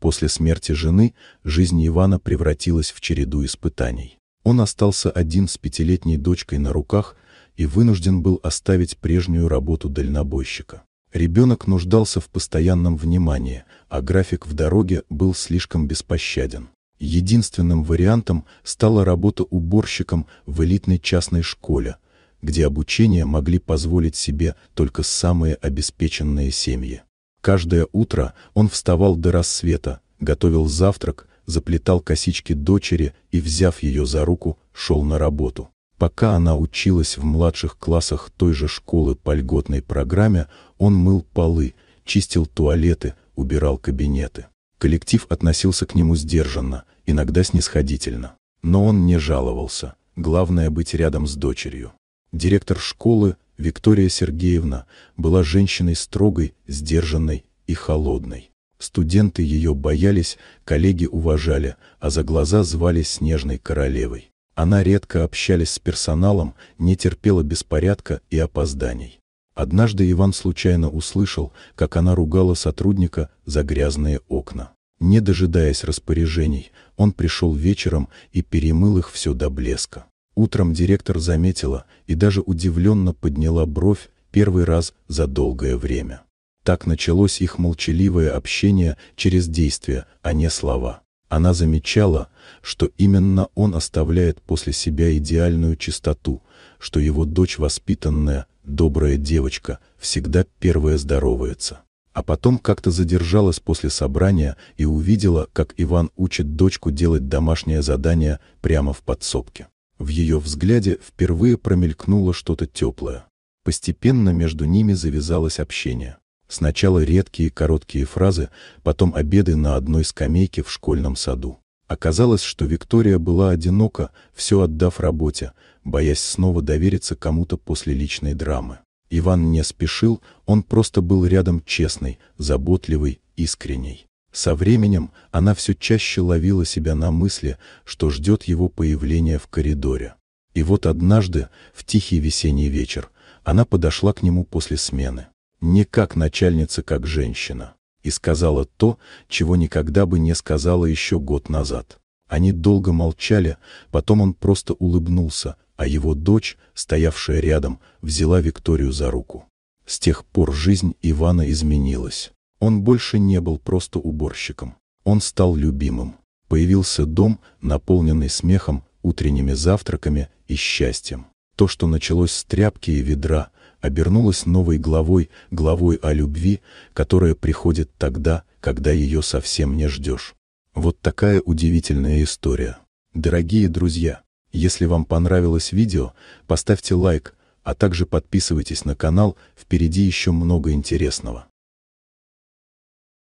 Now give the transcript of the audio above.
После смерти жены жизнь Ивана превратилась в череду испытаний. Он остался один с 5-летней дочкой на руках и вынужден был оставить прежнюю работу дальнобойщика. Ребенок нуждался в постоянном внимании, а график в дороге был слишком беспощаден. Единственным вариантом стала работа уборщиком в элитной частной школе, где обучение могли позволить себе только самые обеспеченные семьи. Каждое утро он вставал до рассвета, готовил завтрак, заплетал косички дочери и, взяв ее за руку, шел на работу. Пока она училась в младших классах той же школы по льготной программе, он мыл полы, чистил туалеты, убирал кабинеты. Коллектив относился к нему сдержанно, иногда снисходительно. Но он не жаловался. Главное — быть рядом с дочерью. Директор школы, Виктория Сергеевна, была женщиной строгой, сдержанной и холодной. Студенты ее боялись, коллеги уважали, а за глаза звали Снежной королевой. Она редко общалась с персоналом, не терпела беспорядка и опозданий. Однажды Иван случайно услышал, как она ругала сотрудника за грязные окна. Не дожидаясь распоряжений, он пришел вечером и перемыл их все до блеска. Утром директор заметила и даже удивленно подняла бровь первый раз за долгое время. Так началось их молчаливое общение через действия, а не слова. Она замечала, что именно он оставляет после себя идеальную чистоту, что его дочь воспитанная, добрая девочка, всегда первая здоровается. А потом как-то задержалась после собрания и увидела, как Иван учит дочку делать домашнее задание прямо в подсобке. В ее взгляде впервые промелькнуло что-то теплое. Постепенно между ними завязалось общение. Сначала редкие короткие фразы, потом обеды на одной скамейке в школьном саду. Оказалось, что Виктория была одинока, все отдав работе, боясь снова довериться кому-то после личной драмы. Иван не спешил, он просто был рядом честный, заботливый, искренний. Со временем она все чаще ловила себя на мысли, что ждет его появления в коридоре. И вот однажды, в тихий весенний вечер, она подошла к нему после смены. Не как начальница, как женщина. И сказала то, чего никогда бы не сказала еще год назад. Они долго молчали, потом он просто улыбнулся, а его дочь, стоявшая рядом, взяла Викторию за руку. С тех пор жизнь Ивана изменилась. Он больше не был просто уборщиком. Он стал любимым. Появился дом, наполненный смехом, утренними завтраками и счастьем. То, что началось с тряпки и ведра, обернулось новой главой о любви, которая приходит тогда, когда ее совсем не ждешь. Вот такая удивительная история. Дорогие друзья, если вам понравилось видео, поставьте лайк, а также подписывайтесь на канал, впереди еще много интересного.